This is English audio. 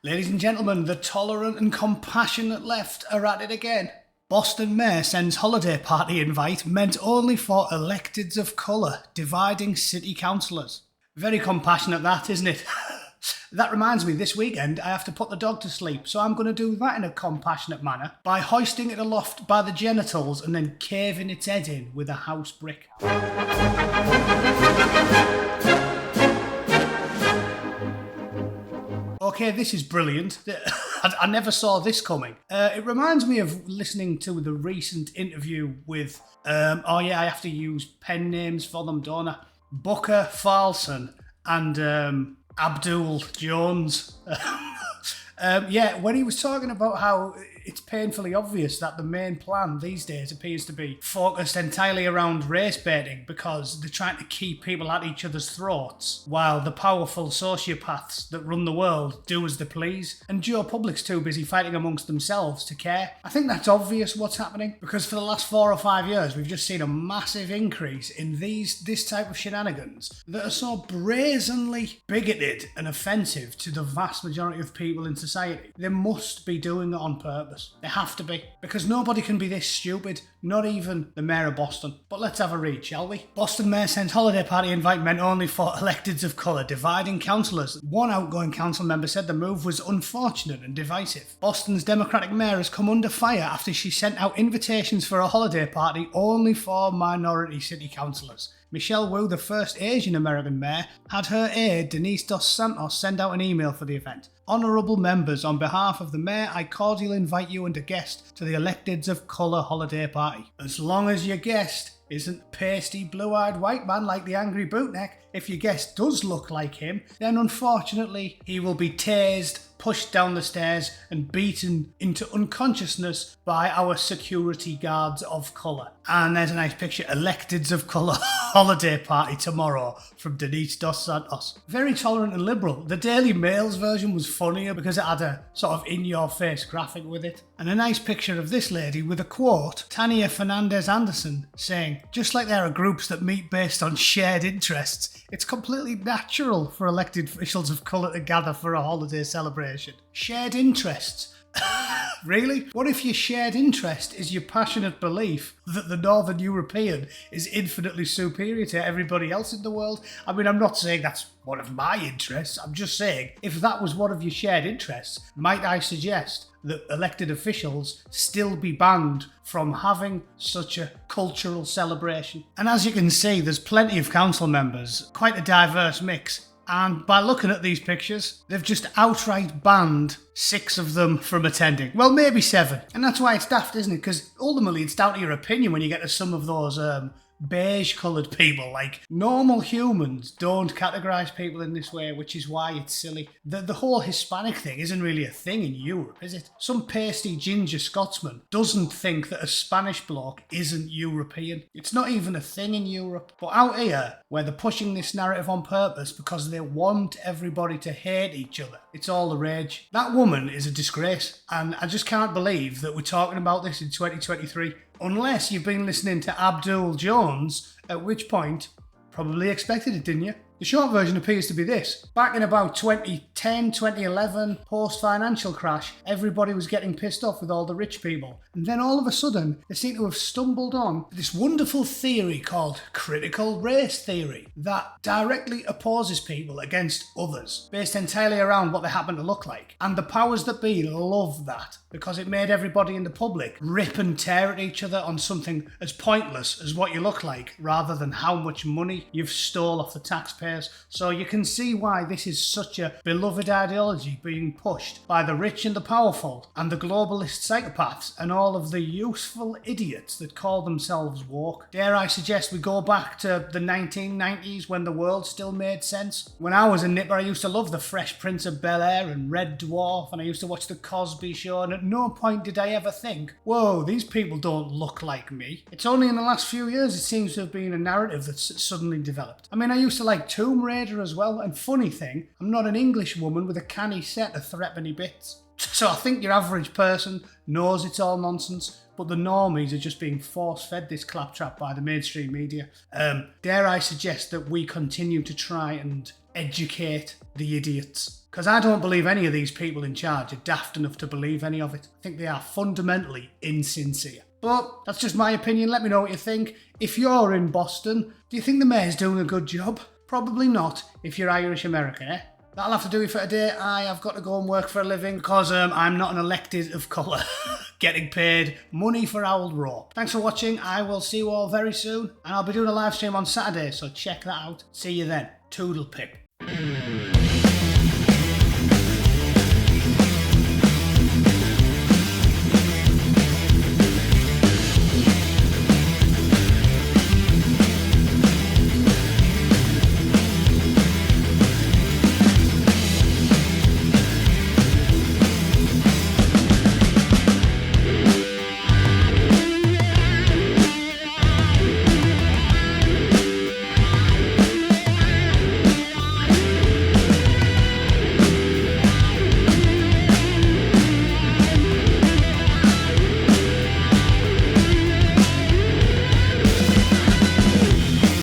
Ladies and gentlemen, the tolerant and compassionate left are at it again. Boston Mayor sends holiday party invite meant only for electeds of colour, dividing city councillors. Very compassionate that, isn't it? That reminds me, this weekend I have to put the dog to sleep, so I'm going to do that in a compassionate manner by hoisting it aloft by the genitals and then caving its head in with a house brick. Okay, this is brilliant. I never saw this coming. It reminds me of listening to the recent interview with, I have to use pen names for them, don't I? Booker Farlson and Abdul Jones. When he was talking about how it's painfully obvious that the main plan these days appears to be focused entirely around race baiting because they're trying to keep people at each other's throats while the powerful sociopaths that run the world do as they please, and Joe Public's too busy fighting amongst themselves to care. I think that's obvious what's happening because for the last 4 or 5 years we've just seen a massive increase in this type of shenanigans that are so brazenly bigoted and offensive to the vast majority of people in society. They must be doing it on purpose. They have to be, because nobody can be this stupid, not even the Mayor of Boston. But let's have a read, shall we? Boston Mayor sends holiday party invite meant only for electeds of colour, dividing councillors. One outgoing council member said the move was unfortunate and divisive. Boston's Democratic mayor has come under fire after she sent out invitations for a holiday party only for minority city councillors. Michelle Wu, the first Asian American mayor, had her aide Denise Dos Santos send out an email for the event. Honourable members, on behalf of the mayor, I cordially invite you and a guest to the Electeds of Colour holiday party. As long as your guest isn't pasty blue-eyed white man like the angry Bootneck, if your guest does look like him, then unfortunately he will be tased, pushed down the stairs and beaten into unconsciousness by our security guards of colour. And there's a nice picture, Electeds of Colour holiday party tomorrow from Denise Dos Santos. Very tolerant and liberal. The Daily Mail's version was funnier because it had a sort of in-your-face graphic with it. And a nice picture of this lady with a quote, Tania Fernandez Anderson, saying, just like there are groups that meet based on shared interests, it's completely natural for elected officials of colour to gather for a holiday celebration. Shared interests. Really? What if your shared interest is your passionate belief that the Northern European is infinitely superior to everybody else in the world? I mean, I'm not saying that's one of my interests. I'm just saying, if that was one of your shared interests, might I suggest that elected officials still be banned from having such a cultural celebration? And as you can see, there's plenty of council members, quite a diverse mix. And by looking at these pictures, they've just outright banned 6 of them from attending. Well, maybe 7. And that's why it's daft, isn't it? Because ultimately it's down to your opinion when you get to some of those beige-coloured people. Like, normal humans don't categorise people in this way, which is why it's silly. The whole Hispanic thing isn't really a thing in Europe, is it? Some pasty ginger Scotsman doesn't think that a Spanish bloke isn't European. It's not even a thing in Europe. But out here, where they're pushing this narrative on purpose because they want everybody to hate each other, it's all the rage. That woman is a disgrace, and I just can't believe that we're talking about this in 2023. Unless you've been listening to Abdul Jones, at which point, probably expected it, didn't you? The short version appears to be this. Back in about 2010, 2011, post-financial crash, everybody was getting pissed off with all the rich people. And then all of a sudden, they seem to have stumbled on this wonderful theory called critical race theory that directly opposes people against others, based entirely around what they happen to look like. And the powers that be love that, because it made everybody in the public rip and tear at each other on something as pointless as what you look like, rather than how much money you've stole off the taxpayers. So you can see why this is such a beloved ideology being pushed by the rich and the powerful and the globalist psychopaths and all of the useful idiots that call themselves woke. Dare I suggest we go back to the 1990s when the world still made sense? When I was a nipper, I used to love The Fresh Prince of Bel-Air and Red Dwarf, and I used to watch The Cosby Show, and at no point did I ever think, whoa, these people don't look like me. It's only in the last few years it seems to have been a narrative that's suddenly developed. I mean, I used to like Tomb Raider as well, and funny thing, I'm not an English woman with a canny set of threepenny bits. So I think your average person knows it's all nonsense, but the normies are just being force-fed this claptrap by the mainstream media. Dare I suggest that we continue to try and educate the idiots. Because I don't believe any of these people in charge are daft enough to believe any of it. I think they are fundamentally insincere. But that's just my opinion. Let me know what you think. If you're in Boston, do you think the mayor's doing a good job? Probably not if you're Irish American, eh? That'll have to do it for today. I have got to go and work for a living because I'm not an elected of colour getting paid money for old rope. Thanks for watching. I will see you all very soon. And I'll be doing a live stream on Saturday, so check that out. See you then. Toodle pip.